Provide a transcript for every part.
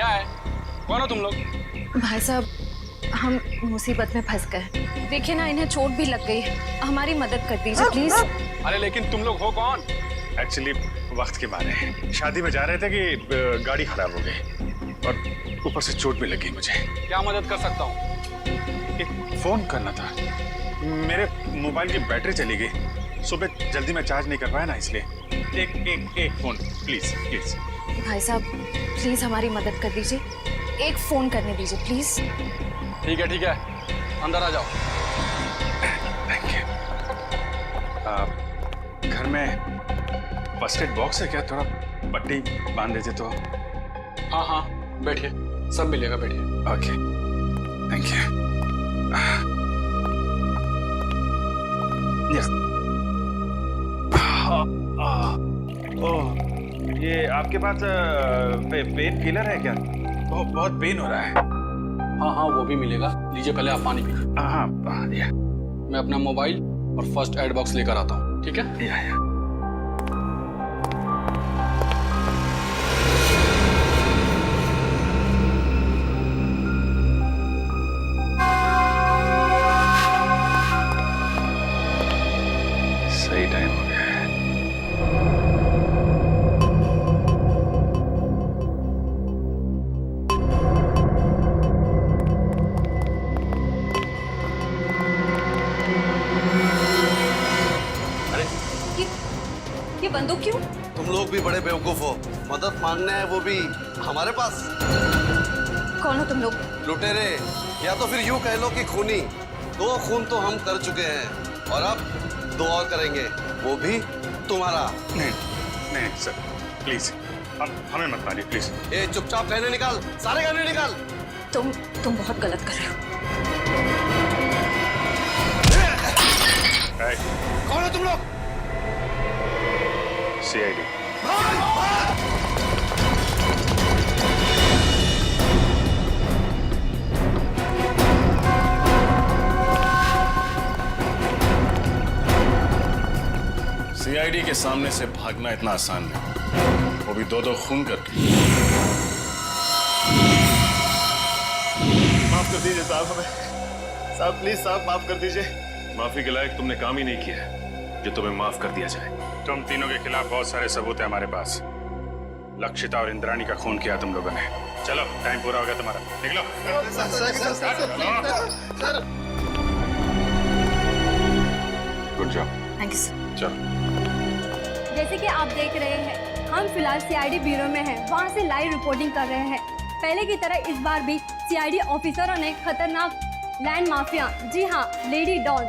क्या है? कौन हो तुम लोग? भाई साहब, हम मुसीबत में फंस गए। देखिए ना, इन्हें चोट भी लग गई है। हमारी मदद कर दीजिए प्लीज। अरे लेकिन तुम लोग हो कौन? एक्चुअली वक्त के मारे शादी में जा रहे थे कि गाड़ी खराब हो गई और ऊपर से चोट भी लगी मुझे। क्या मदद कर सकता हूँ? एक फोन करना था, मेरे मोबाइल की बैटरी चली गई, सुबह जल्दी में चार्ज नहीं कर पाया ना, इसलिए एक फोन प्लीज प्लीज। भाई साहब प्लीज हमारी मदद कर दीजिए, एक फोन करने दीजिए प्लीज। ठीक है, अंदर आ जाओ। Thank you. घर में फर्स्ट एड बॉक्स है क्या? थोड़ा पट्टी बांध देते तो। हाँ, बैठिए, सब मिलेगा, बैठिए। Okay, thank you. ये आपके पास पेन किलर है क्या? बहुत पेन हो रहा है। हाँ, वो भी मिलेगा। लीजिए, पहले आप पानी पीजिए। हाँ, या। मैं अपना मोबाइल और फर्स्ट एड बॉक्स लेकर आता हूँ, ठीक है? या। सही टाइम हो गया है। ये बंदूक क्यों? तुम लोग भी बड़े बेवकूफ हो, मदद मांगने है वो भी हमारे पास। कौन हो तुम लोग? लुटेरे, या तो फिर यूं कह लो कि खूनी। 2 खून तो हम कर चुके हैं और अब 2 और करेंगे, वो भी तुम्हारा। नहीं सर, प्लीज हमें मत मारिए प्लीज। ए चुपचाप गहने निकाल, सारे गहने निकाल। तुम बहुत गलत कर रहे हो। कौन हो तुम लोग? CID। CID के सामने से भागना इतना आसान नहीं, वो भी 2-2 खून करके। माफ कर दीजिए साहब, हमें साहब प्लीज साहब माफ कर दीजिए। माफी के लायक तुमने काम ही नहीं किया है जो तुम्हें माफ कर दिया जाए। तुम तीनों के खिलाफ बहुत सारे सबूत है हमारे पास। लक्षिता और इंद्राणी का खून किया तुम लोगों ने। चलो, टाइम पूरा हो गया तुम्हारा, निकलो। Good job. Thank you sir. चलो। जैसे कि आप देख रहे हैं, हम फिलहाल CID ब्यूरो में हैं, वहाँ से लाइव रिपोर्टिंग कर रहे हैं। पहले की तरह इस बार भी CID ऑफिसरों ने खतरनाक लैंड माफिया, जी हाँ, लेडी डॉन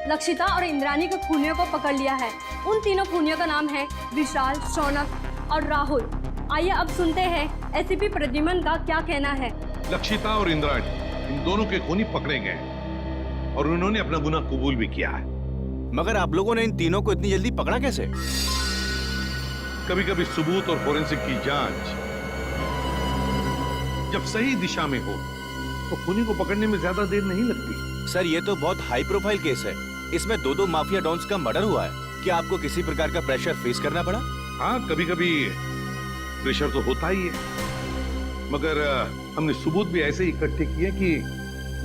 लक्षिता और इंद्राणी के खूनियों को पकड़ लिया है। उन तीनों खूनियों का नाम है विशाल, शौनक और राहुल। आइए अब सुनते हैं SCP प्रद्युमन का क्या कहना है। लक्षिता और इंद्राणी, इन दोनों के खूनी पकड़े गए और उन्होंने अपना गुनाह कबूल भी किया है। मगर आप लोगों ने इन तीनों को इतनी जल्दी पकड़ा कैसे? कभी कभी सबूत और फोरेंसिक की जांच जब सही दिशा में हो तो खूनी को पकड़ने में ज्यादा देर नहीं लगती। सर, ये तो बहुत हाई प्रोफाइल केस है। इसमें 2 माफिया डॉन्स का मर्डर हुआ है। क्या आपको किसी प्रकार का प्रेशर फेस करना पड़ा? हाँ, कभी कभी प्रेशर तो होता ही है, मगर हमने सबूत भी ऐसे इकट्ठे किए कि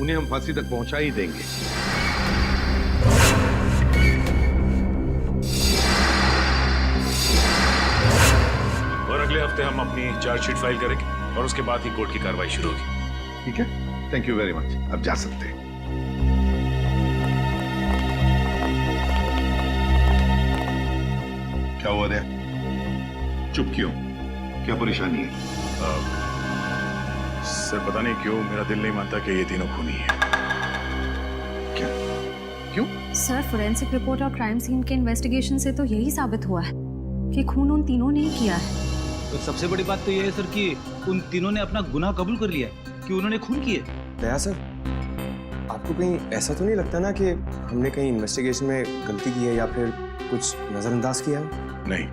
उन्हें हम फांसी तक पहुंचा ही देंगे। और अगले हफ्ते हम अपनी चार्जशीट फाइल करेंगे और उसके बाद ही कोर्ट की कार्रवाई शुरू होगी। ठीक है, थैंक यू वेरी मच। अब जा सकते हैं। क्या हुआ रे? चुप क्यों? क्या परेशानी है? सर, पता नहीं क्यों मेरा दिल नहीं मानता कि ये तीनों खूनी हैं। क्या? क्यों? सर, फोरेंसिक रिपोर्ट और क्राइम सीन के इन्वेस्टिगेशन से तो यही साबित हुआ है कि खून उन तीनों ने ही किया है। तो सबसे बड़ी बात तो ये है सर कि उन तीनों ने अपना गुनाह कबूल कर लिया कि उन्होंने खून किए। दया सर, आपको कहीं ऐसा तो नहीं लगता ना कि हमने कहीं इन्वेस्टिगेशन में गलती की है या फिर कुछ नजरअंदाज किया है? नहीं,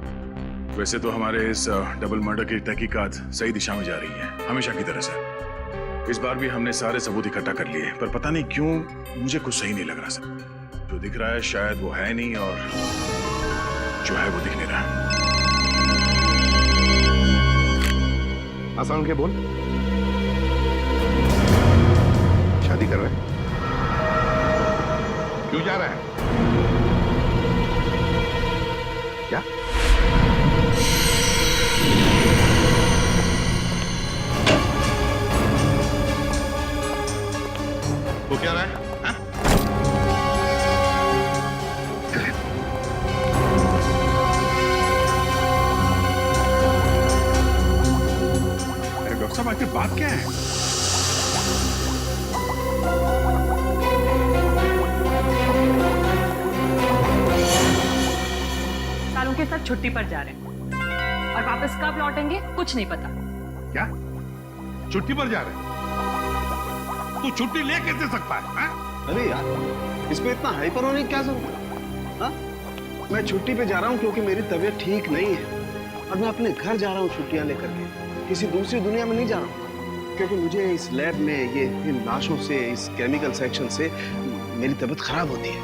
वैसे तो हमारे इस डबल मर्डर की तहकीकात सही दिशा में जा रही है, हमेशा की तरह से। इस बार भी हमने सारे सबूत इकट्ठा कर लिए, पर पता नहीं क्यों मुझे कुछ सही नहीं लग रहा सर। जो दिख रहा है शायद वो है नहीं, और जो है वो दिख नहीं रहा। आसान के बोल। शादी कर रहे हैं? क्यों जा रहे हैं? क्या? वो क्या रहा है? हाँ? अरे डॉक्टर साहब आखिर बात क्या है? सालों के साथ छुट्टी पर जा रहे हैं और वापस कब लौटेंगे कुछ नहीं पता। क्या? छुट्टी पर जा रहे हैं? तू छुट्टी ले कैसे सकता है? हाँ? अरे यार, इसमें इतना हाइपर होने की क्या जरूरत है? हाँ? मैं छुट्टी पे जा रहा हूँ क्योंकि मेरी तबीयत ठीक नहीं है और मैं अपने घर जा रहा हूँ छुट्टियां लेकर के। किसी दूसरी दुनिया में नहीं जा रहा हूँ क्योंकि मुझे इस लैब में ये इन लाशों से, इस केमिकल सेक्शन से मेरी तबीयत खराब होती है।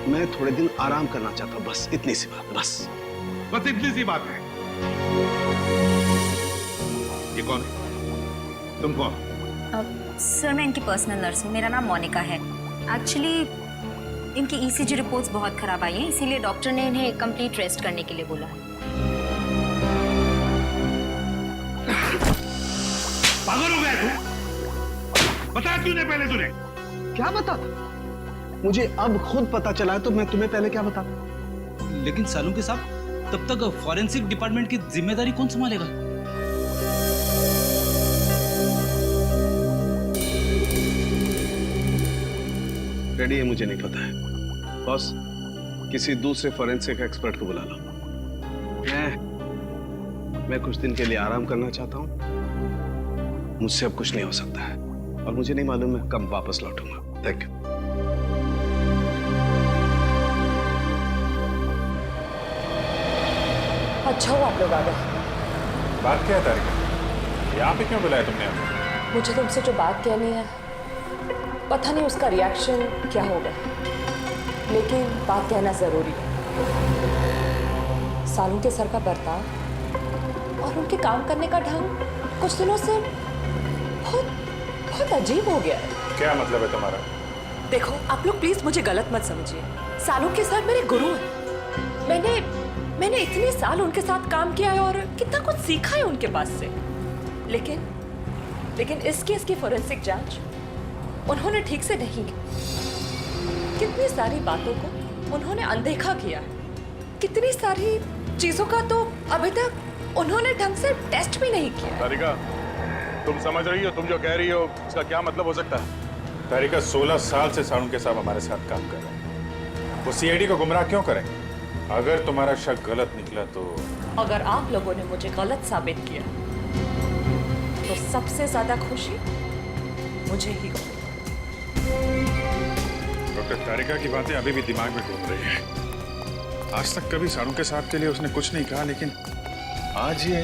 मैं थोड़े दिन आराम करना चाहता हूँ, बस इतनी सी बात, बस इतनी सी बात है। ये कौन है? तुम कौन? सर मैं इनकी पर्सनल नर्स हूँ, मेरा नाम मोनिका है। एक्चुअली इनकी ईसीजी रिपोर्ट्स बहुत खराब आई हैं, इसीलिए डॉक्टर ने इन्हें कंप्लीट रेस्ट करने के लिए बोला है। पागल हो गया तू? बता क्यों नहीं पहले तूने? क्या बता? मुझे अब खुद पता चला है तो मैं तुम्हें पहले क्या बताता? लेकिन सालों के साथ तब तक फॉरेंसिक डिपार्टमेंट की जिम्मेदारी कौन संभालेगा? रेडी है, मुझे नहीं पता है बॉस। किसी दूसरे फॉरेंसिक एक्सपर्ट को बुला लो। मैं कुछ दिन के लिए आराम करना चाहता हूँ। मुझसे अब कुछ नहीं हो सकता है और मुझे नहीं मालूम मैं कब वापस लौटूंगा। Thank you. अच्छा हुआ आप लोग आ गए। बात क्या है तारिका? यहाँ पे क्यों बुलाया तुमने हमें? मुझे तुमसे जो बात कहनी है, पता नहीं उसका रिएक्शन क्या होगा, लेकिन बात कहना जरूरी है। सालों के सर का बर्ताव और उनके काम करने का ढंग कुछ दिनों से बहुत अजीब हो गया है। क्या मतलब है तुम्हारा? देखो आप लोग प्लीज मुझे गलत मत समझिए। सालों के सर मेरे गुरु हैं। मैंने इतने साल उनके साथ काम किया है और कितना कुछ सीखा है उनके पास से। लेकिन इस केस की फोरेंसिक जांच उन्होंने ठीक से नहीं की। कितनी सारी बातों को उन्होंने अनदेखा किया है। कितनी सारी चीजों का तो अभी तक उन्होंने ढंग से टेस्ट भी नहीं किया। तारिका, तुम समझ रही हो? तुम जो कह रही हो उसका क्या मतलब हो सकता है? तारिका, 16 साल से सारुण के साथ हमारे साथ काम कर रहे हैं। वो सीआईडी को गुमराह क्यों करें? अगर तुम्हारा शक गलत निकला तो? अगर आप लोगों ने मुझे गलत साबित किया तो सबसे ज्यादा खुशी मुझे ही होगी। डॉक्टर, तारिका की बातें अभी भी दिमाग में घूम रही हैं। आज तक कभी सारुण के साथ के लिए उसने कुछ नहीं कहा, लेकिन आज ये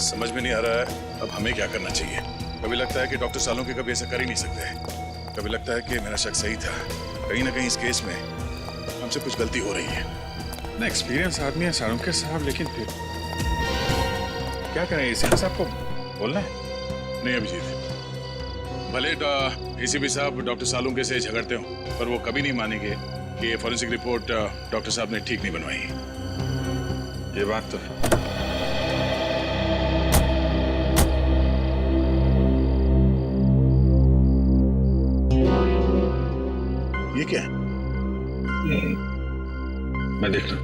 समझ में नहीं आ रहा है अब हमें क्या करना चाहिए। कभी लगता है कि डॉक्टर सालों के कभी ऐसा कर ही नहीं सकते, कभी लगता है कि मेरा शक सही था। कहीं ना कहीं इस केस में हमसे कुछ गलती हो रही है। ना एक्सपीरियंस आदमी है सारुण के साहब, लेकिन फिर क्या करें? इसी साहब को बोलना है? नहीं अभिजीत, भले एसीपी साहब डॉक्टर सालुंके से झगड़ते हो, पर वो कभी नहीं मानेंगे कि ये फॉरेंसिक रिपोर्ट डॉक्टर साहब ने ठीक नहीं बनवाई। ये बात तो ये क्या है? मैं देखता हूँ।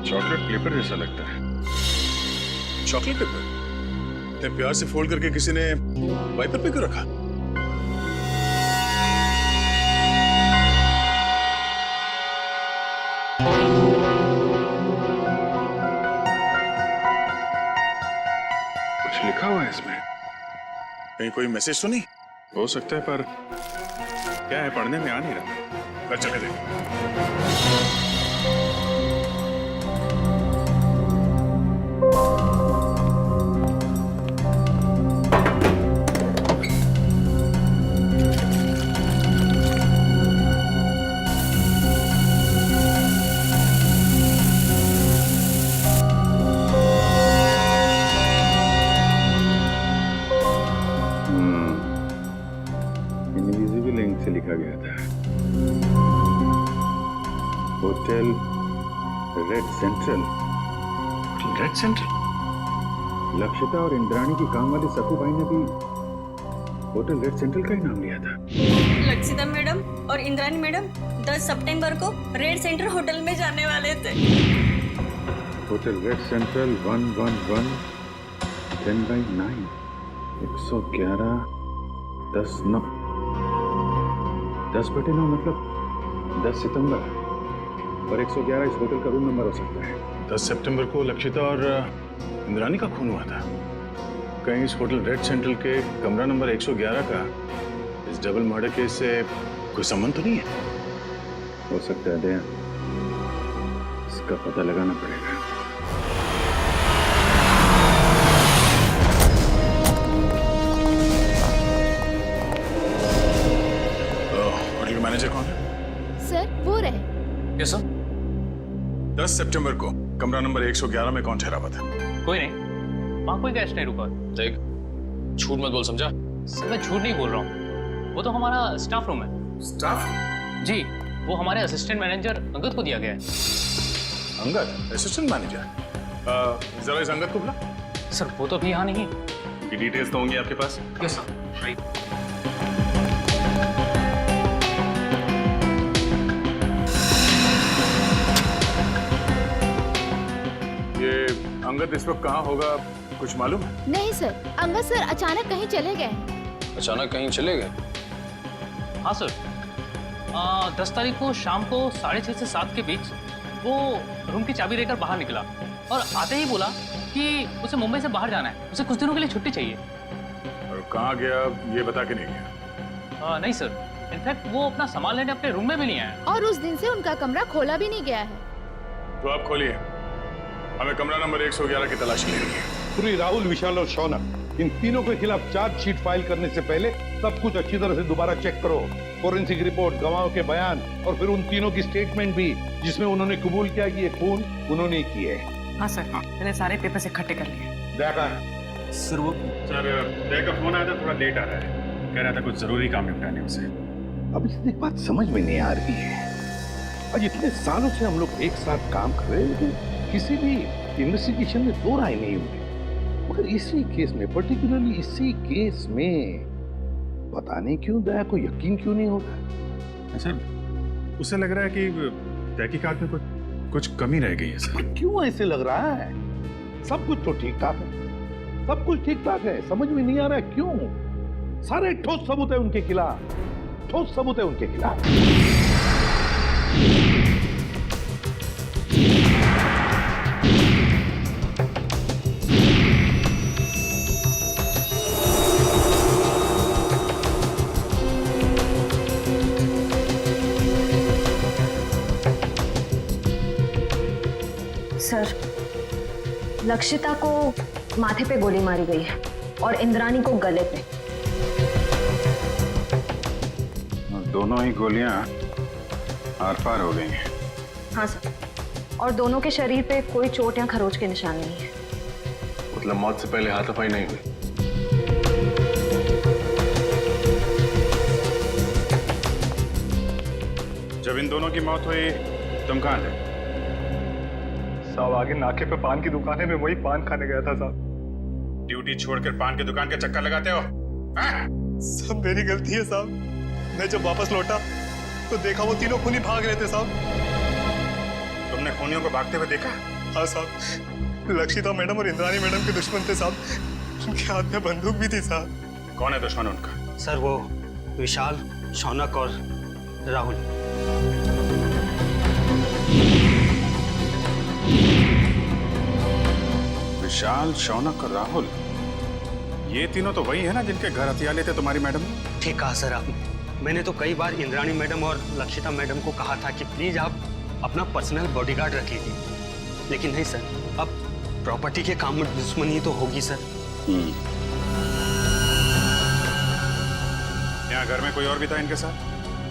चॉकलेट पेपर जैसा लगता है। Chocolate paper? इतने प्यार से फोल्ड करके किसी ने वाइपर पे क्यों रखा? कुछ लिखा हुआ है इसमें। कहीं कोई मैसेज तो नहीं? हो सकता है, पर क्या है पढ़ने में आ नहीं रहा। कर चले देख। इनविजिबल इंक से लिखा गया था, hotel red central. Red central? Lakshita और इंद्राणी की काम वाली सकू भाई ने भी होटल रेड सेंट्रल का ही नाम लिया था। लक्षिता मैडम और इंद्रानी मैडम 10 सितंबर को रेड सेंटर होटल में जाने वाले थे। होटल रेड सेंट्रल 111 10/9 111 10/9 10/9 मतलब 10 सितंबर, और 111 इस होटल का रूम नंबर हो सकता है। 10 सितंबर को लक्षिता और इंद्रानी का खून हुआ था। कहीं इस होटल रेड सेंट्रल के कमरा नंबर 111 का इस डबल मर्डर केस से कोई संबंध तो नहीं है? हो सकता है दया, इसका पता लगाना पड़ेगा। होटल के मैनेजर कौन है? सर वो रहे। Yes sir. 10 सितंबर को कमरा नंबर 111 में कौन ठहरा हुआ था? कोई नहीं, वहाँ कोई गेस्ट नहीं रुका। देख, झूठ मत बोल, समझा? सर मैं झूठ नहीं बोल रहा हूँ, वो तो हमारा स्टाफ रूम है। स्टाफ? जी, वो हमारे असिस्टेंट मैनेजर अंगद को दिया गया है। Angad, assistant manager? जरा इस अंगद को बुला। सर वो तो अभी यहाँ नहीं। उनकी डिटेल्स तो होंगी आपके पास? Yes sir. राइट। ये अंगद इस वक्त कहाँ होगा, कुछ मालूम है? नहीं सर, अंगद सर अचानक कहीं चले गए हैं। अचानक कहीं चले गए? हाँ सर, 10 तारीख को शाम को 6:30 से 7 के बीच वो रूम की चाबी लेकर बाहर निकला और आते ही बोला कि उसे मुंबई से बाहर जाना है, उसे कुछ दिनों के लिए छुट्टी चाहिए। और कहाँ गया ये बता के नहीं गया? नहीं सर, इनफैक्ट वो अपना सामान लेने अपने रूम में भी नहीं आया। और उस दिन से उनका कमरा खोला भी नहीं गया है। तो आप खोलिए, हमें कमरा नंबर 111 की तलाशी लेनी है। पूरी राहुल, विशाल और शौनक, इन तीनों के खिलाफ चार्जशीट फाइल करने से पहले सब कुछ अच्छी तरह से दोबारा चेक करो। फोरेंसिक रिपोर्ट, गवाहों के बयान और फिर उन तीनों की स्टेटमेंट भी, जिसमें उन्होंने कबूल किया कि ये खून उन्होंने किए है। हाँ सर, मैंने सारे पेपर्स इकट्ठे कर लिए। देखा सर, दया का फोन आया था, थोड़ा लेट आ रहा है, कह रहा था कुछ जरूरी काम निपटाने उसे। अब इससे एक बात समझ में नहीं आ रही है, आज इतने सालों से हम लोग एक साथ काम कर रहे हैं, लेकिन किसी भी इन्वेस्टिगेशन में दो राय नहीं हुई। मगर इसी केस में, पर्टिकुलरली इसी केस में, पता नहीं क्यों दया को यकीन क्यों नहीं होता। सर, उसे लग रहा है कि तहकीकात में कुछ कमी रह गई है सर। क्यों ऐसे लग रहा है? सब कुछ तो ठीक ठाक है, सब कुछ ठीक ठाक है, समझ में नहीं आ रहा है क्यों? सारे ठोस सबूत है उनके खिलाफ, ठोस सबूत है उनके खिलाफ। सर, लक्षिता को माथे पे गोली मारी गई है और इंद्रानी को गले पे। दोनों ही गोलियां आर पार हो गई हैं। हाँ सर, और दोनों के शरीर पे कोई चोट या खरोच के निशान नहीं है। मतलब मौत से पहले हाथापाई नहीं हुई? जब इन दोनों की मौत हुई तुम कहाँ थे? साहब, आगे नाके पे पान की दुकान है, मैं वही पान खाने गया था साहब। ड्यूटी छोड़कर पान की दुकान के चक्कर लगाते हो? सब मेरी गलती है साहब। मैं जब वापस लौटा तो देखा वो तीनों खूनी भाग रहे थे साहब। तुमने खूनियों को भागते हुए देखा? हाँ साहब, लक्षिता मैडम और इंद्रानी मैडम के दुश्मन थे साहब। उनके हाथ में बंदूक भी थी साहब। कौन है दुश्मन उनका? सर वो विशाल, शौनक और राहुल। विशाल, शौनक और राहुल, ये तीनों तो वही है ना जिनके घर हथियार लेते तुम्हारी मैडम ने? ठीक कहा सर आपने। मैंने तो कई बार इंद्राणी मैडम और लक्षिता मैडम को कहा था कि प्लीज आप अपना पर्सनल बॉडीगार्ड रख लीजिए, लेकिन नहीं सर, अब प्रॉपर्टी के काम में दुश्मनी तो होगी सर। यहाँ घर में कोई और भी था इनके साथ?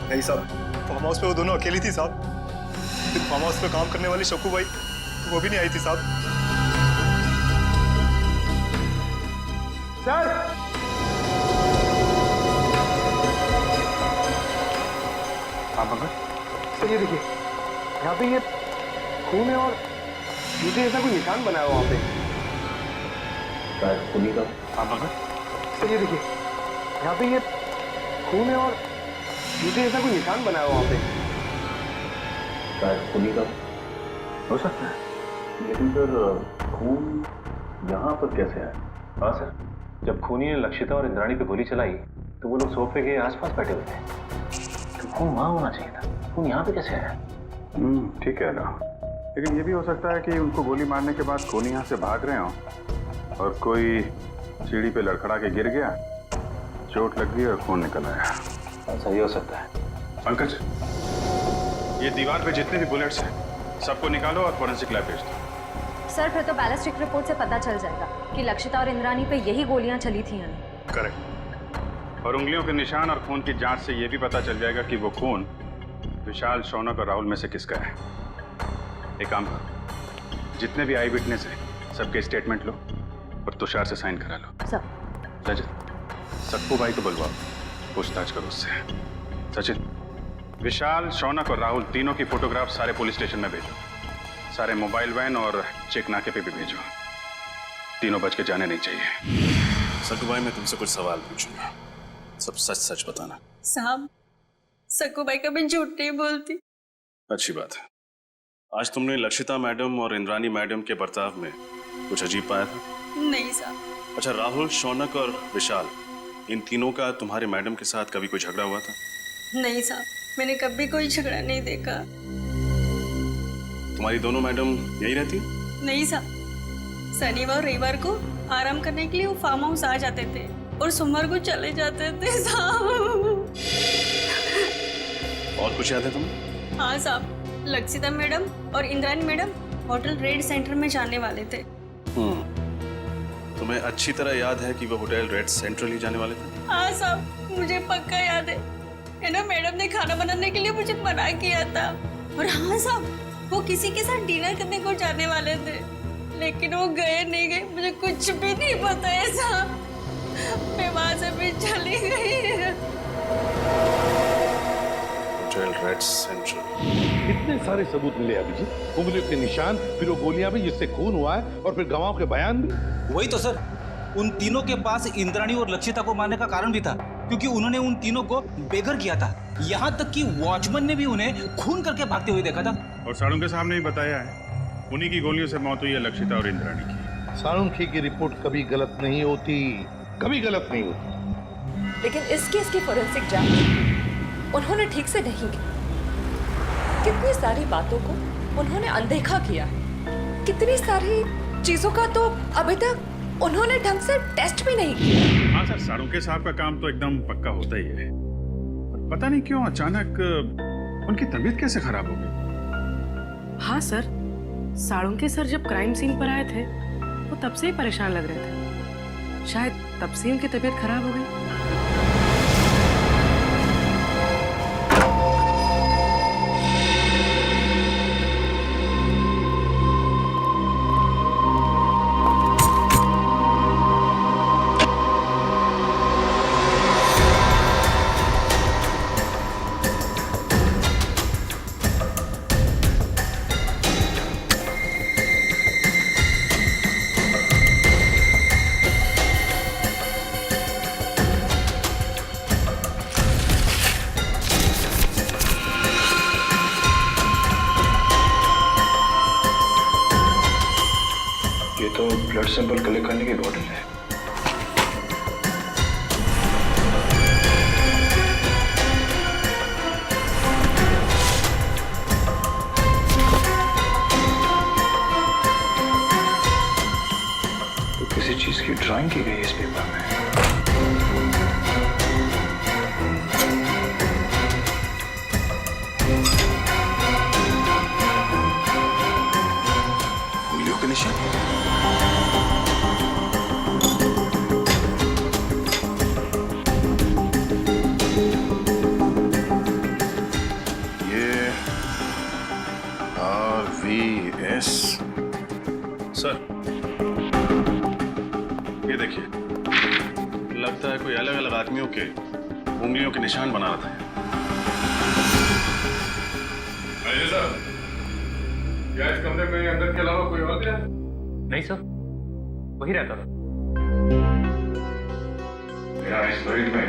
नहीं साहब, फार्म हाउस पे वो दोनों अकेली थी साहब। फिर फार्म हाउस पे काम करने वाली शकू भाई, वो भी नहीं आई थी साहब। सर, सर ये देखिए, यहाँ पे ये खून है और जूते जैसा कोई निशान बना है वहाँ पे। शायद खूनी का। हाँ मगर सर ये देखिए, यहाँ पे ये खून है और जूते जैसा कोई निशान बना है वहाँ पे। शायद खूनी का हो सकता है, लेकिन सर खून यहाँ पर कैसे आया? हाँ सर, जब खूनी ने लक्षिता और इंद्राणी पे गोली चलाई तो वो लोग सोफे के आसपास बैठे हुए थे। तो खून वहाँ होना चाहिए था, खून यहाँ पे कैसे आया? ठीक है ना, लेकिन ये भी हो सकता है कि उनको गोली मारने के बाद खूनी यहाँ से भाग रहे हों और कोई सीढ़ी पे लड़खड़ा के गिर गया, चोट लग गई और खून निकल आया। सही हो सकता है। पंकज, ये दीवार पे जितने भी बुलेट्स हैं सबको निकालो और फोरेंसिक लैब भेज दो। सर फिर तो बैलिस्टिक रिपोर्ट से पता चल जाएगा कि लक्षिता और इंद्राणी पे यही गोलियां चली थी हमें। करेक्ट। और उंगलियों के निशान और खून की जांच से ये भी पता चल जाएगा कि वो खून विशाल, शौनक और राहुल में से किसका है। एक काम करो, जितने भी आई विटनेस हैं सबके स्टेटमेंट लो और तुषार से साइन करा लो। सर रजत, सक्कू भाई को बुलवाओ, पूछताछ करो उससे। सचिन, विशाल, शौनक और राहुल तीनों की फोटोग्राफ सारे पुलिस स्टेशन में भेजो। सारे मोबाइल वैन और चेक नाके पे भी भेजो। तीनों बच के जाने नहीं चाहिए। सक्कू भाई, मैं तुमसे कुछ सवाल पूछूंगा, सब सच सच बताना। साहब, सक्कू भाई कभी झूठ नहीं बोलती। अच्छी बात है। आज तुमने लक्षिता मैडम और इंद्राणी मैडम के बर्ताव में कुछ अजीब पाया था? नहीं साहब। अच्छा, राहुल, शौनक और विशाल, इन तीनों का तुम्हारे मैडम के साथ कभी कोई झगड़ा हुआ था? नहीं साहब, मैंने कभी कोई झगड़ा नहीं देखा। तुम्हारी दोनों मैडम यहीं रहती? नहीं साहब, शनिवार और रविवार को आराम करने के लिए वो फार्म हाउस आ जाते थे और सोमवार को चले जाते थे साहब। और कुछ याद है तुम्हें? हाँ साहब, लक्षिता मैडम और Indrani madam hotel red centre में जाने वाले थे। तुम्हें अच्छी तरह याद है कि वो होटल रेड सेंट्रल ही जाने वाले थे? हाँ साहब, मुझे पक्का याद है ना, मैडम ने खाना बनाने के लिए मुझे मना किया था। और हाँ साहब, वो किसी के साथ डिनर करने को जाने वाले थे, लेकिन वो गए नहीं गए मुझे कुछ भी नहीं पता है साहब। मैं वहां से भी चली गई। Hotel red central. इतने सारे सबूत मिले अभिजीत, उंगलियों के निशान, फिर वो गोलियां भी जिससे खून हुआ है, और फिर गवाहों के बयान भी। वही तो सर, उन तीनों के पास इंद्राणी और लक्षिता को मारने का कारण भी था, क्योंकि उन्होंने उन तीनों को बेघर किया था। यहाँ तक कि वॉचमैन ने भी उन्हें खून करके भागते हुए देखा था। और साळुंखे साहब ने भी बताया है, उन्हीं की गोलियों से मौत हुई है लक्षिता और इंद्राणी की। साळुंखे की रिपोर्ट कभी गलत नहीं होती, कभी गलत नहीं होती। लेकिन इस केस की फोरेंसिक जांच उन्होंने ठीक से नहीं की। कितनी सारी बातों को उन्होंने अनदेखा किया है, कितनी सारी चीजों का तो अभी तक उन्होंने ढंग से टेस्ट भी नहीं किया। हाँ सर, साळुंखे साहब का काम तो एकदम पक्का होता ही है, पर पता नहीं क्यों अचानक उनकी तबीयत कैसे खराब हो गई। हाँ सर, साळुंखे सर जब क्राइम सीन पर आए थे वो तब से ही परेशान लग रहे थे, शायद तब से उनकी तबीयत खराब हो गई। तो ब्लड सैंपल कलेक्ट करने की बॉटल है। तो किसी चीज की ड्राइंग की गई इस पेपर में। उंगलियों के निशान। RVS सर, ये देखिए, लगता है कोई अलग अलग आदमियों के उंगलियों के निशान बना रहा था। मैनेजर साहब, क्या इस कमरे में अंदर के अलावा कोई और भी है? नहीं सर, वही रहता था। मेरा इस मरीज में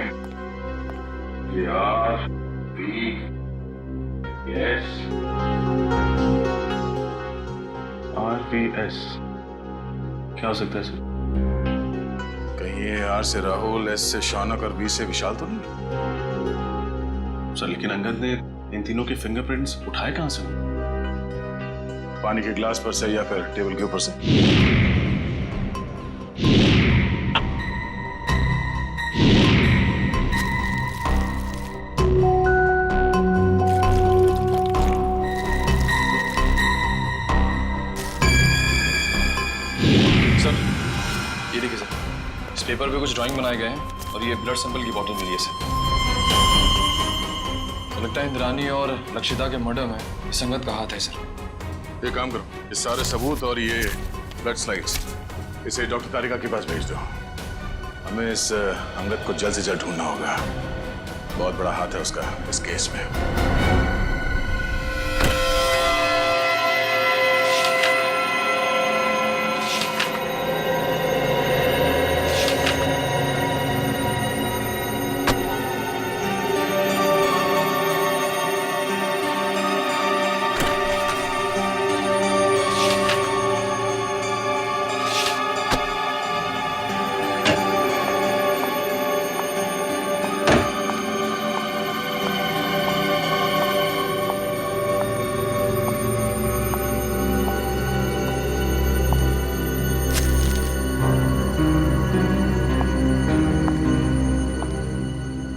RVS क्या हो सकता है सर? कहीं ये R से राहुल, S से शौनक और V से विशाल तो नहीं? सर लेकिन अंगद ने इन तीनों के फिंगरप्रिंट्स उठाए कहां से? पानी के ग्लास पर से या फिर टेबल के ऊपर से? ये देखिए सर, इस पेपर पे कुछ ड्राइंग बनाए गए हैं और ये ब्लड सैंपल की बॉटल मिली है सर। तो लगता है इंद्रानी और लक्षिता के मर्डर में संगत का हाथ है सर। ये काम करो, ये सारे सबूत और ये ब्लड स्लाइड्स इसे डॉक्टर तारिका के पास भेज दो। हमें इस अंगद को जल्द से जल्द ढूंढना होगा। बहुत बड़ा हाथ है उसका इस केस में।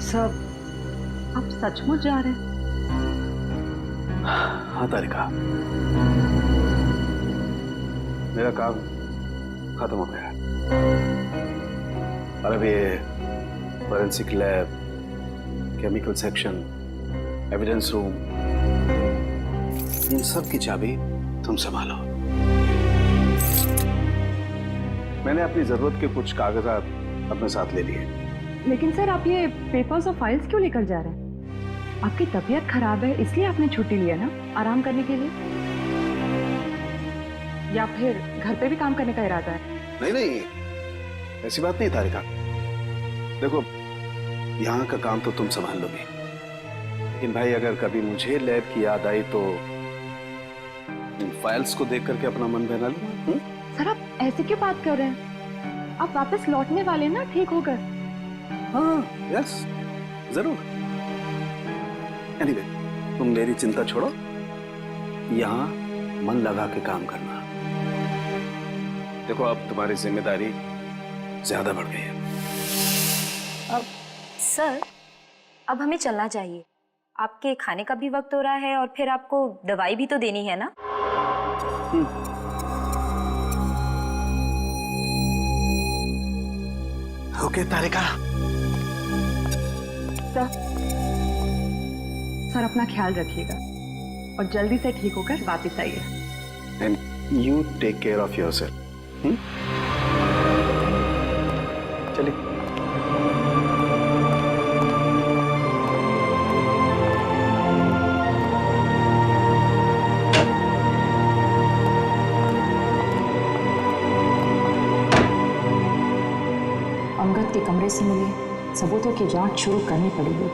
सब आप सचमुच जा रहे हैं? हाँ तारिका, मेरा काम खत्म हो गया और अब ये forensic lab, chemical section, evidence room, इन सब की चाबी तुम संभालो। मैंने अपनी जरूरत के कुछ कागजात अपने साथ ले लिए। लेकिन सर आप ये पेपर्स और फाइल्स क्यों लेकर जा रहे हैं? आपकी तबीयत खराब है इसलिए आपने छुट्टी लिया ना, आराम करने के लिए? या फिर घर पे भी काम करने का इरादा है? नहीं नहीं, ऐसी बात नहीं तारिका। देखो, यहाँ का काम तो तुम संभाल लोगे, लेकिन भाई अगर कभी मुझे लैब की याद आई तो इन फाइल्स को देख करके अपना मन बहला लूंगा। सर आप ऐसे क्यों बात कर रहे हैं? आप वापस लौटने वाले ना ठीक होकर? हाँ यस जरूर। एनीवे, तुम मेरी चिंता छोड़ो, यहाँ मन लगा के काम करना। देखो अब तुम्हारी जिम्मेदारी ज्यादा बढ़ गई है। अब सर, अब हमें चलना चाहिए। आपके खाने का भी वक्त हो रहा है और फिर आपको दवाई भी तो देनी है ना। ओके तारिका। सर अपना ख्याल रखिएगा और जल्दी से ठीक होकर वापस आइए। And you take care of yourself. चलिए। अंगद के कमरे से मिले सबूतों की जांच शुरू करनी पड़ेगी।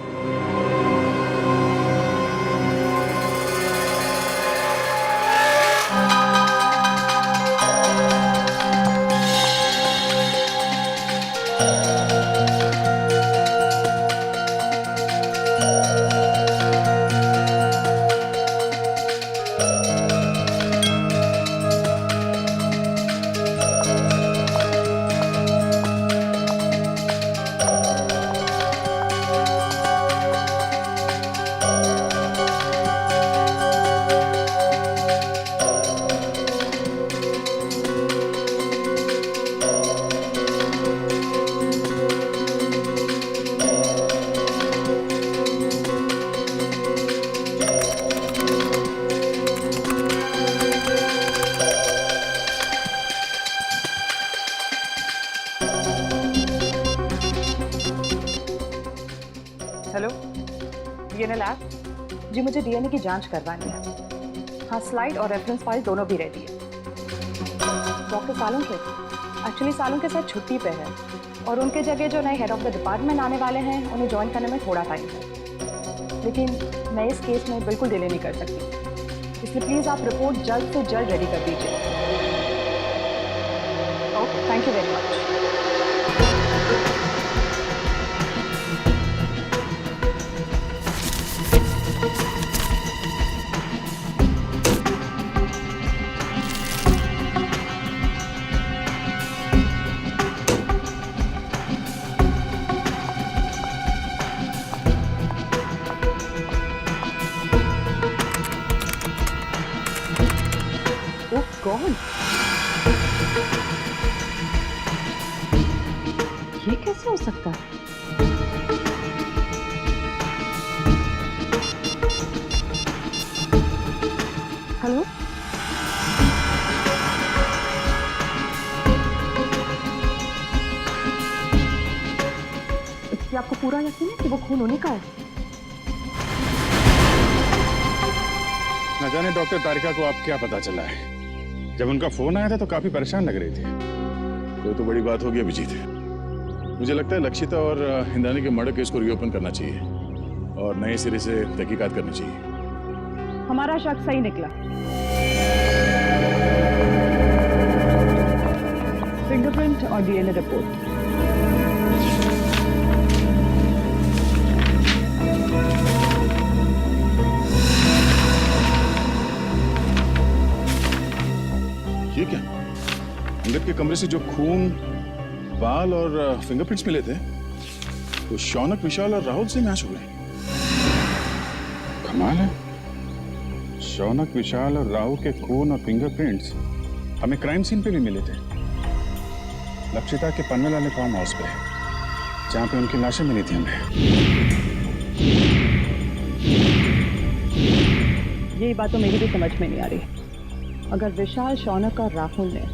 जी मुझे डीएनए की जांच करवानी है। हाँ, स्लाइड और रेफरेंस फाइल दोनों भी रेडी है। डॉक्टर सालुंके एक्चुअली सालुंके साथ छुट्टी पे है और उनके जगह जो नए हेड ऑफ द डिपार्टमेंट आने वाले हैं उन्हें ज्वाइन करने में थोड़ा टाइम है, लेकिन मैं इस केस में बिल्कुल डिले नहीं कर सकती, इसलिए प्लीज़ आप रिपोर्ट जल्द से जल्द रेडी कर दीजिए। Okay, thank you very much. ये कैसे हो सकता है? हेलो, क्या आपको पूरा यकीन है कि वो खून होने का है? न जाने डॉक्टर तारिका को आप क्या पता चला है। जब उनका फोन आया था तो काफी परेशान लग रही थी। कोई तो बड़ी बात हो गई अभिजीत। मुझे लगता है लक्षिता और इंद्राणी के मर्डर केस को रीओपन करना चाहिए और नए सिरे से तहकीकात करनी चाहिए। हमारा शक सही निकला। फिंगरप्रिंट और डीएनए रिपोर्ट। ये क्या? अंगद के कमरे से जो खून, बाल और फिंगरप्रिंट्स मिले थे तो शौनक, विशाल और राहुल से मैच हो गए। कमाल है, शौनक, विशाल और राहुल के खून और फिंगरप्रिंट्स हमें क्राइम सीन पे भी मिले थे। लक्षिता के पनवेल वाले फार्म हाउस पे, जहां पे उनकी लाशें मिली थी हमें। यही बात तो मेरी भी समझ में नहीं आ रही। अगर विशाल, शौनक और राहुल ने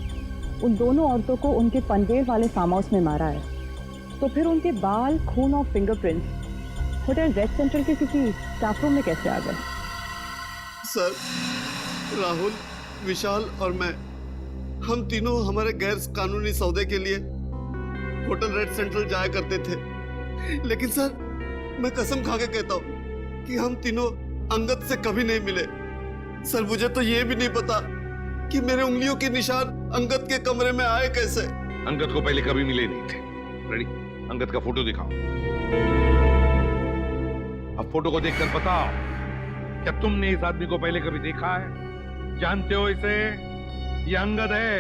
उन दोनों औरतों को उनके पनवेल वाले फार्म हाउस में मारा है, तो फिर उनके बाल, खून और फिंगरप्रिंट्स होटल रेड सेंट्रल के किसी स्टाफ रूम में कैसे आ गए? सर, राहुल, विशाल और मैं, हम तीनों हमारे गैर कानूनी सौदे के लिए होटल रेड सेंट्रल जाया करते थे। लेकिन सर, मैं कसम खा के कहता हूँ कि हम तीनों अंगद से कभी नहीं मिले। सर, मुझे तो ये भी नहीं पता कि मेरे उंगलियों के निशान अंगद के कमरे में आए कैसे। अंगद को पहले कभी मिले नहीं थे। रेडी, अंगद का फोटो दिखाओ। अब फोटो को देखकर बताओ, क्या तुमने इस आदमी को पहले कभी देखा है? जानते हो इसे? ये अंगद है,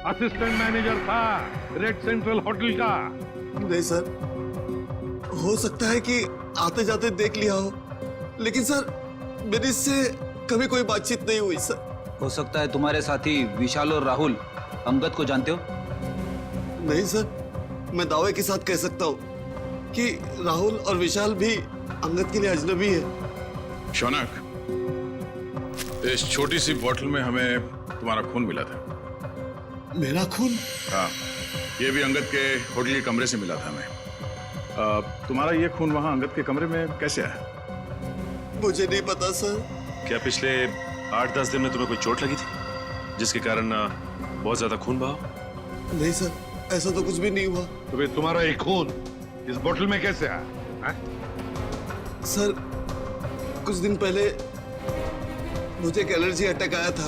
असिस्टेंट मैनेजर था रेड सेंट्रल होटल का। नहीं सर, हो सकता है कि आते जाते देख लिया हो, लेकिन सर मेरी इससे कभी कोई बातचीत नहीं हुई सर। हो सकता है तुम्हारे साथी विशाल और राहुल अंगद को जानते हो? नहीं सर, मैं दावे के साथ कह सकता हूँ कि राहुल और विशाल भी अंगद के लिए अजनबी है। शौनक, इस छोटी सी बोतल में हमें तुम्हारा खून मिला था। मेरा खून? हाँ, ये भी अंगद के होटल के कमरे से मिला था हमें। तुम्हारा ये खून वहाँ अंगद के कमरे में कैसे आया? मुझे नहीं पता सर। क्या पिछले 8-10 दिन में तुम्हें कोई चोट लगी थी जिसके कारण बहुत ज्यादा खून बहा? नहीं सर, ऐसा तो कुछ भी नहीं हुआ। तो फिर तुम्हारा एक खून इस बोतल में कैसे आया? सर, कुछ दिन पहले मुझे एक एलर्जी अटैक आया था।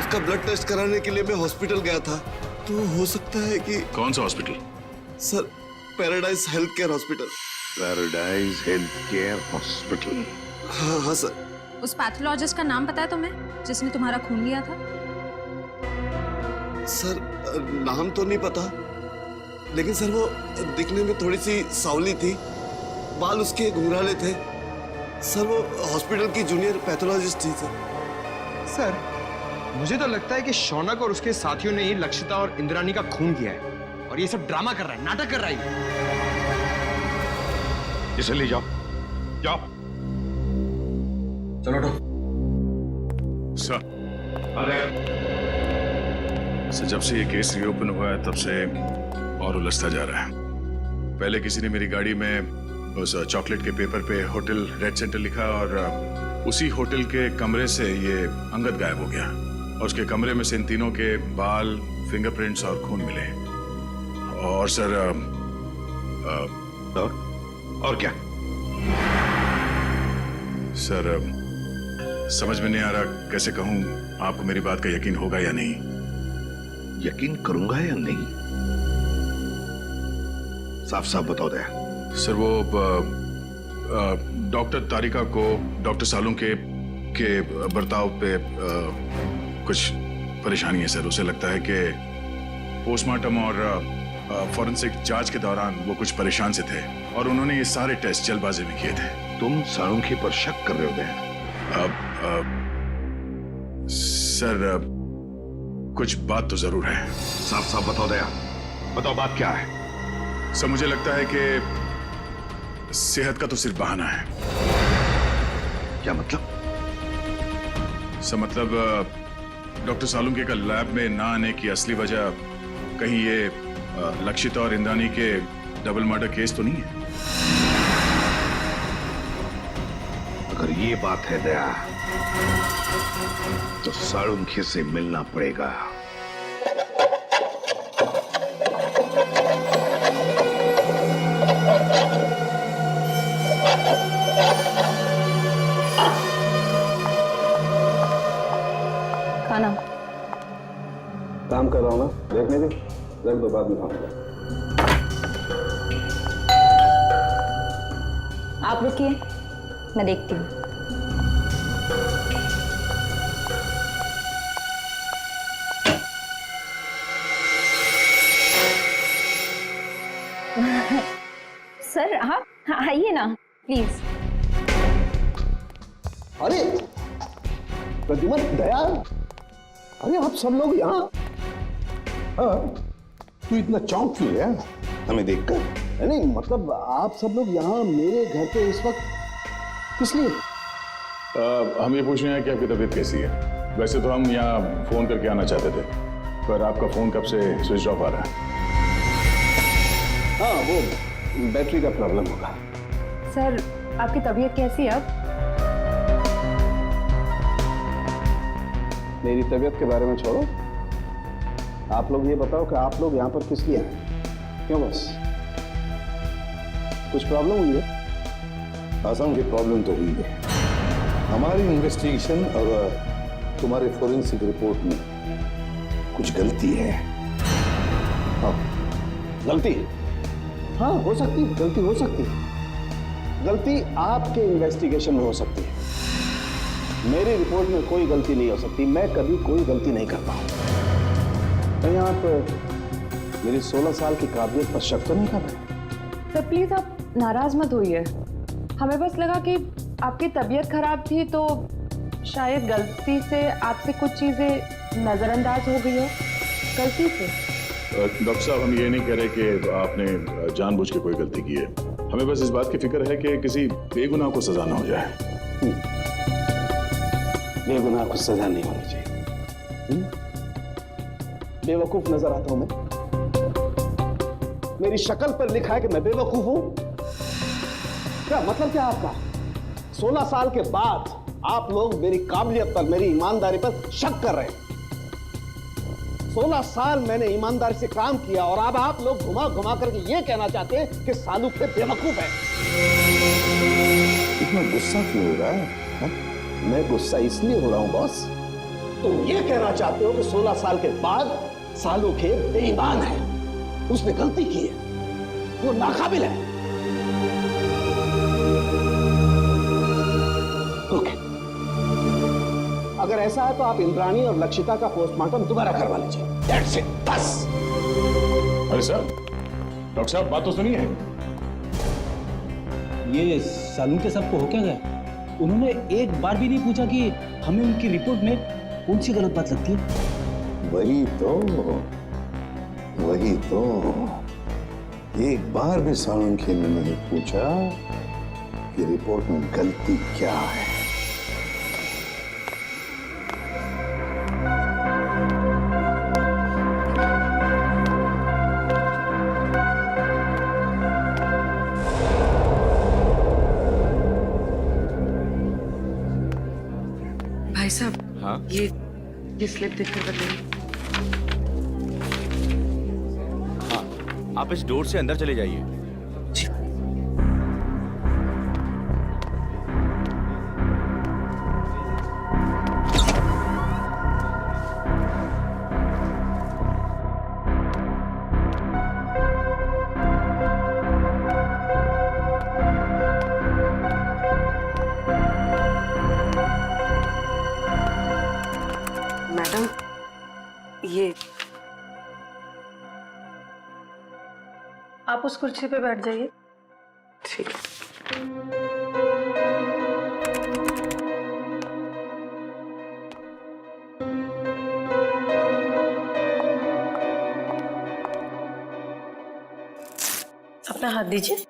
उसका ब्लड टेस्ट कराने के लिए मैं हॉस्पिटल गया था। तो हो सकता है कि... कौन सा hospital? Sir, paradise health care hospital. Paradise health care hospital? हाँ हाँ सर। उस पैथोलॉजिस्ट का नाम पता है तुम्हें जिसने तुम्हारा खून लिया था? सर, नाम तो नहीं पता, लेकिन सर वो दिखने में थोड़ी सी सावली थी, बाल उसके घुंघराले थे। सर, वो हॉस्पिटल की जूनियर पैथोलॉजिस्ट थी सर। सर, मुझे तो लगता है कि शौनक और उसके साथियों ने ही लक्षिता और इंद्राणी का खून किया है और ये सब ड्रामा कर रहा है, नाटक कर रहा है। इसे ले जाओ, जाओ। चलो सर, जब से ये केस रीओपन हुआ है तब से और उलझता जा रहा है। पहले किसी ने मेरी गाड़ी में उस चॉकलेट के पेपर पे होटल रेड सेंटर लिखा और उसी होटल के कमरे से ये अंगद गायब हो गया और उसके कमरे में से इन तीनों के बाल, फिंगरप्रिंट्स और खून मिले। और सर और क्या? सर समझ में नहीं आ रहा कैसे कहूं, आपको मेरी बात का यकीन होगा या नहीं। यकीन करूंगा या नहीं? साफ साफ बताओ दया। सर वो डॉक्टर तारिका को डॉक्टर सालुंके के बर्ताव पे कुछ परेशानी है सर। उसे लगता है कि पोस्टमार्टम और फॉरेंसिक जांच के दौरान वो कुछ परेशान से थे और उन्होंने ये सारे टेस्ट जल्दबाजी में किए थे। तुम सालुंके पर शक कर रहे हो दया? सर कुछ बात तो जरूर है। साफ साफ बताओ दया, बताओ बात क्या है? सर मुझे लगता है कि सेहत का तो सिर्फ बहाना है। क्या मतलब? सर मतलब डॉक्टर सालुंके का लैब में ना आने की असली वजह कहीं ये लक्षिता और इंद्राणी के डबल मर्डर केस तो नहीं है? अगर ये बात है दया तो सालुंके से मिलना पड़ेगा। खाना काम कर रहा हूं ना, देखने दे, रख दो, बाद में खाऊंगा। आप रुकिए, मैं देखती हूँ। सर आप आइए ना प्लीज। अरे प्रद्युमन, दया, अरे आप सब लोग यहाँ? हाँ, तू इतना चौंक क्यों है हमें देखकर? नहीं मतलब आप सब लोग यहाँ मेरे घर पे इस वक्त किस लिए? हम ये पूछ रहे हैं कि आपकी तबीयत कैसी है। वैसे तो हम यहाँ फोन करके आना चाहते थे पर आपका फोन कब से स्विच ऑफ आ रहा है। हाँ, वो बैटरी का प्रॉब्लम होगा। सर आपकी तबीयत कैसी है अब? मेरी तबीयत के बारे में छोड़ो, आप लोग ये बताओ कि आप लोग यहाँ पर किस लिए हैं? क्यों, बस कुछ प्रॉब्लम हुई है? आसाम की प्रॉब्लम तो हुई है। हमारी इन्वेस्टिगेशन और तुम्हारे फोरेंसिक रिपोर्ट में कुछ गलती है। हाँ, गलती? हाँ, हो सकती है, गलती हो सकती है। गलती आपके इन्वेस्टिगेशन में हो सकती है, मेरी रिपोर्ट में कोई गलती नहीं हो सकती। मैं कभी कोई गलती नहीं करता हूं। कहीं आप मेरी 16 साल की काबिलियत पर शक तो नहीं कर रहे? सर प्लीज आप नाराज मत होइए, हमें बस लगा कि आपकी तबीयत खराब थी तो शायद गलती से आपसे कुछ चीजें नजरअंदाज हो गई हो, गलती से। डॉक्टर साहब हम ये नहीं कह रहे कि आपने जानबूझ के कोई गलती की है, हमें बस इस बात की फिक्र है कि किसी बेगुनाह को सजा ना हो जाए। बेगुनाह को सजा नहीं होनी चाहिए। बेवकूफ नजर आता हूं मैं? मेरी शक्ल पर लिखा है कि मैं बेवकूफ हूं? क्या मतलब क्या आपका? 16 साल के बाद आप लोग मेरी काबिलियत पर, मेरी ईमानदारी पर शक कर रहे हैं। 16 साल मैंने ईमानदारी से काम किया और अब आप लोग घुमा घुमा करके ये कहना चाहते हैं कि सालुंके बेवकूफ है। इतना गुस्सा क्यों हो रहा है? हा? मैं गुस्सा इसलिए हो रहा हूं बॉस, तुम ये कहना चाहते हो कि 16 साल के बाद सालुंके बेईमान है, उसने गलती की है, वो नाकाबिल है। ओके, अगर ऐसा है तो आप इंद्राणी और लक्षिता का पोस्टमार्टम दोबारा करवा लीजिए। That's it, बस। अरे सर, डॉक्टर साहब बात तो सुनिए। ये सालुंके साहब को हो क्या गया? उन्होंने एक बार भी नहीं पूछा कि हमें उनकी रिपोर्ट में कौन सी गलत बात लगती है? वही तो एक बार भी सालुंके ने नहीं पूछा कि रिपोर्ट में गलती क्या है। भाई साहब, हाँ ये स्लिप देखकर बताइए। हाँ, आप इस डोर से अंदर चले जाइए। मैडम, ये आप उस कुर्सी पे बैठ जाइए। ठीक है। अपना हाथ दीजिए।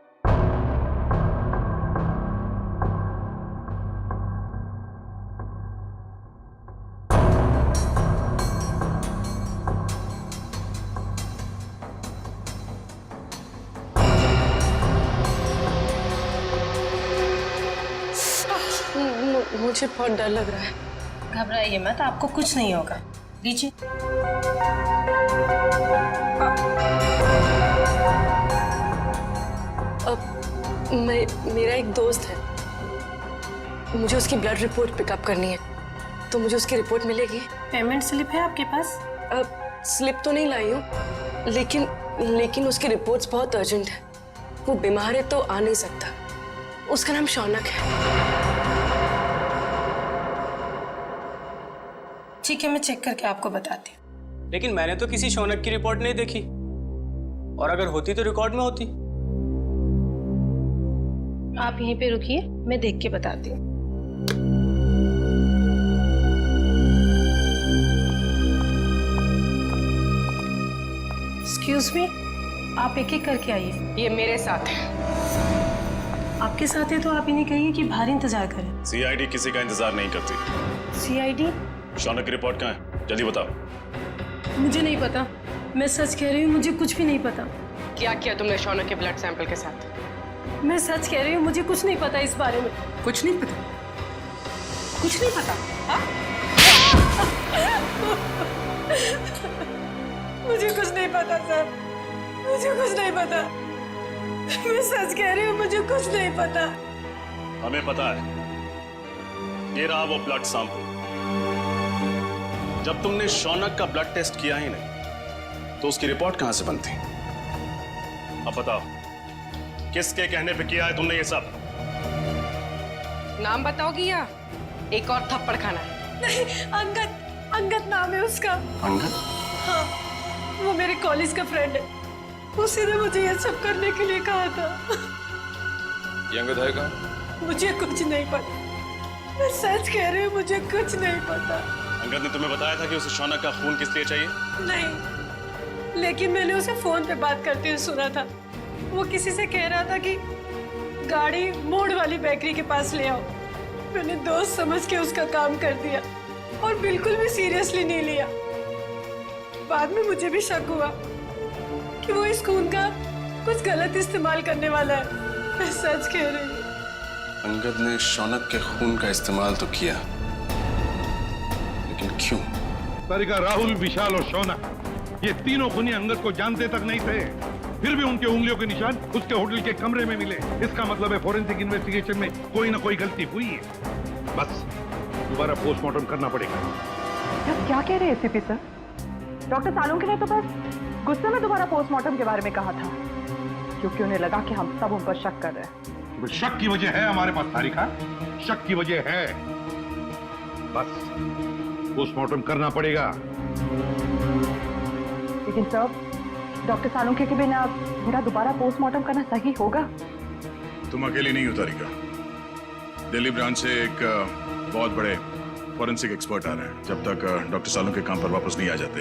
मुझे बहुत डर लग रहा है। घबराइए मत, आपको कुछ नहीं होगा। लीजिए। मेरा एक दोस्त है, मुझे उसकी ब्लड रिपोर्ट पिकअप करनी है, तो मुझे उसकी रिपोर्ट मिलेगी? पेमेंट स्लिप है आपके पास? स्लिप तो नहीं लाई हूँ, लेकिन उसकी रिपोर्ट्स बहुत अर्जेंट है। वो बीमार है तो आ नहीं सकता। उसका नाम शौनक है। ठीक है, मैं चेक करके आपको बताती हूँ। लेकिन मैंने तो किसी शौनक की रिपोर्ट नहीं देखी, और अगर होती तो रिकॉर्ड में होती। आप यहीं पे रुकिए, मैं देख के बताती हूँ। एक्सक्यूज मी, आप एक एक करके आइए। ये मेरे साथ है। आपके साथ है तो आप इन्हें कहिए कि बाहर इंतजार करें। सीआईडी किसी का इंतजार नहीं करती। सीआईडी? शौनक की रिपोर्ट कहाँ है? जल्दी बताओ। मुझे नहीं पता, मैं सच कह रही हूँ, मुझे कुछ भी नहीं पता। क्या किया तुमने शौनक के ब्लड सैंपल के साथ? मैं सच कह रही हूँ, मुझे कुछ नहीं पता इस बारे में। कुछ नहीं पता? कुछ नहीं पता? मुझे कुछ नहीं पता सर, मुझे कुछ नहीं पता। मैं सच कह रही हूँ, मुझे कुछ नहीं पता। हमें पता है। ये रहा वो ब्लड सैंपल। जब तुमने शौनक का ब्लड टेस्ट किया ही नहीं, तो उसकी रिपोर्ट कहां से बनती? अब बताओ, किसके कहने पे किया है तुमने ये सब? नाम बताओगी या एक और थप्पड़ खाना है? नहीं, अंगद नाम है उसका। अंगद? हाँ, वो मेरे कॉलेज का फ्रेंड है। उसी ने मुझे ये सब करने के लिए कहा था। ये अंगद है कहाँ? मुझे कुछ नहीं पता, मैं सच कह रही हूँ, मुझे कुछ नहीं पता। अंगद ने तुम्हें बताया था कि उसे शौनक का खून किस लिए चाहिए? नहीं, लेकिन मैंने उसे फोन पे बात करते हुए सुना था। वो किसी से कह रहा था कि गाड़ी मोड़ वाली बेकरी के पास ले आओ। मैंने दोस्त समझ के उसका काम कर दिया और बिल्कुल भी सीरियसली नहीं लिया। बाद में मुझे भी शक हुआ कि वो इस खून का कुछ गलत इस्तेमाल करने वाला है। मैं सच कह रही हूँ। अंगद ने शौनक के खून का इस्तेमाल तो किया, लेकिन क्यों? तारिका, राहुल, विशाल और शौनक, ये तीनों खूनी अंगद को जानते तक नहीं थे। फिर भी उनके उंगलियों के निशान उसके होटल के कमरे में मिले। इसका मतलब है फोरेंसिक इन्वेस्टिगेशन में कोई ना कोई गलती हुई है। बस दोबारा पोस्टमार्टम करना पड़ेगा। क्या कह रहे हैं एसीपी सर? डॉक्टर सालुंके ने तो बस गुस्से में दोबारा पोस्टमार्टम के बारे में कहा था, क्योंकि उन्हें लगा कि हम सब उन पर शक कर रहे हैं। शक की वजह है हमारे पास तारिका, शक की वजह है। बस पोस्टमार्टम करना पड़ेगा। लेकिन सर, डॉक्टर सालुंके के बिना मेरा दोबारा पोस्टमार्टम करना सही होगा? तुम अकेली नहीं हो तारिका। दिल्ली ब्रांच से एक बहुत बड़े फॉरेंसिक एक्सपर्ट आ रहे हैं। जब तक डॉक्टर सालुंके काम पर वापस नहीं आ जाते,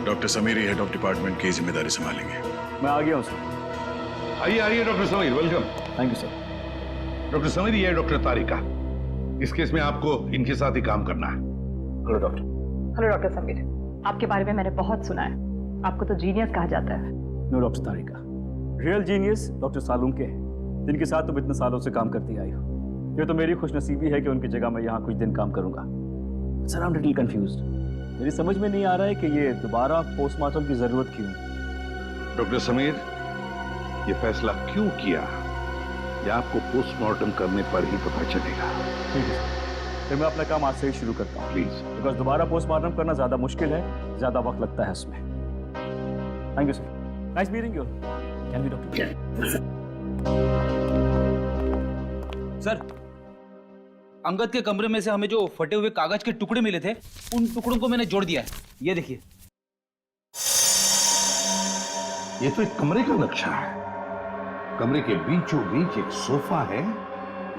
doctor Sameer head of department की जिम्मेदारी संभालेंगे। मैं आ गया हूं सर। आइए आइए doctor Sameer, welcome. Thank you sir. Doctor Sameer, ये है डॉक्टर तारिका। इस केस में आपको इनके साथ ही काम करना है। Hello doctor. Hello doctor Sameer, आपके बारे में मैंने बहुत सुना है। आपको तो जीनियस कहा जाता है। नो डॉक्टर तारिका, रियल जीनियस डॉक्टर सालुंके हैं, जिनके साथ तुम इतने सालों से काम करती आई हो। ये तो मेरी खुशनसीबी है कि उनकी जगह मैं यहाँ कुछ दिन काम करूंगा। Sir I am little confused. मेरी समझ में नहीं आ रहा है कि ये दोबारा पोस्टमार्टम की जरूरत क्यों। डॉक्टर समीर, ये फैसला क्यों किया ये आपको पोस्टमार्टम करने पर ही पता चलेगा। ठीक है सर, फिर मैं अपना काम आज से ही शुरू करता हूँ प्लीज। बिकॉज दोबारा पोस्टमार्टम करना ज्यादा मुश्किल है, ज्यादा वक्त लगता है इसमें। Thank you sir, nice meeting you. Can we doctor? Sir, Angad के कमरे में से हमें जो फटे हुए कागज के टुकड़े मिले थे, उन टुकड़ों को मैंने जोड़ दिया है। ये देखिए। ये तो एक कमरे का नक्शा है। कमरे के बीचों बीच एक सोफा है।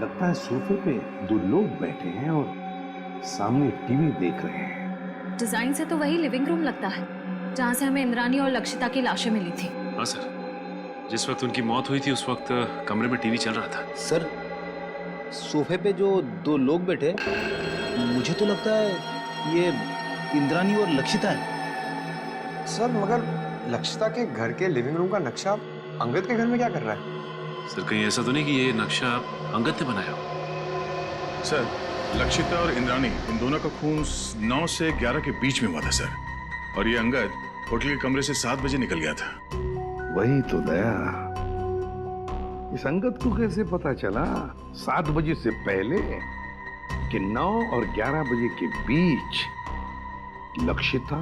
लगता है सोफे पे दो लोग बैठे हैं और सामने टीवी देख रहे हैं। डिजाइन से तो वही लिविंग रूम लगता है जहाँ से हमें इंद्रानी और लक्षिता की लाशें मिली थी। हाँ सर, जिस वक्त उनकी मौत हुई थी उस वक्त कमरे में टीवी चल रहा था। सर, सोफे पे जो दो लोग बैठे, मुझे तो लगता है ये इंद्रानी और लक्षिता है। सर मगर लक्षिता के घर के लिविंग रूम का नक्शा अंगद के घर में क्या कर रहा है? सर, कहीं ऐसा तो नहीं कि ये नक्शा अंगद ने बनाया हो? सर, लक्षिता और इंद्रानी इन दोनों का खून 9 से 11 के बीच में हुआ था सर। और ये अंगद होटल के कमरे से 7 बजे निकल गया था। वही तो दया, इस अंगद को कैसे पता चला 7 बजे से पहले कि 9 और 11 बजे के बीच लक्षिता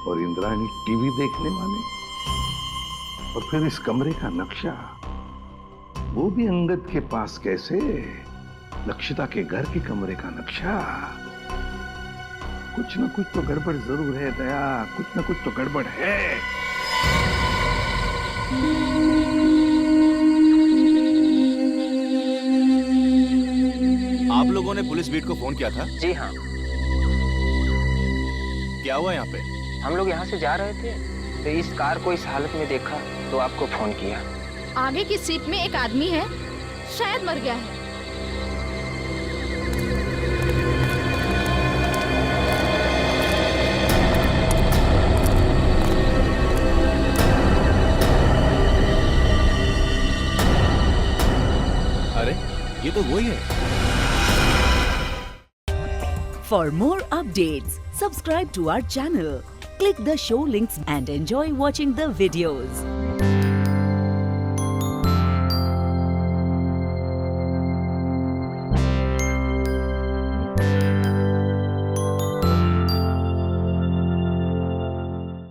और इंद्रानी टीवी देखने वाले? और फिर इस कमरे का नक्शा वो भी अंगद के पास कैसे? लक्षिता के घर के कमरे का नक्शा। कुछ ना कुछ तो गड़बड़ जरूर है दया, कुछ ना कुछ तो गड़बड़ है। आप लोगों ने पुलिस बीट को फोन किया था? जी हाँ। क्या हुआ यहाँ पे? हम लोग यहाँ से जा रहे थे तो इस कार को इस हालत में देखा तो आपको फोन किया। आगे की सीट में एक आदमी है, शायद मर गया है। अरे ये तो वही है। For more updates, subscribe to our channel, click the show links and enjoy watching the videos.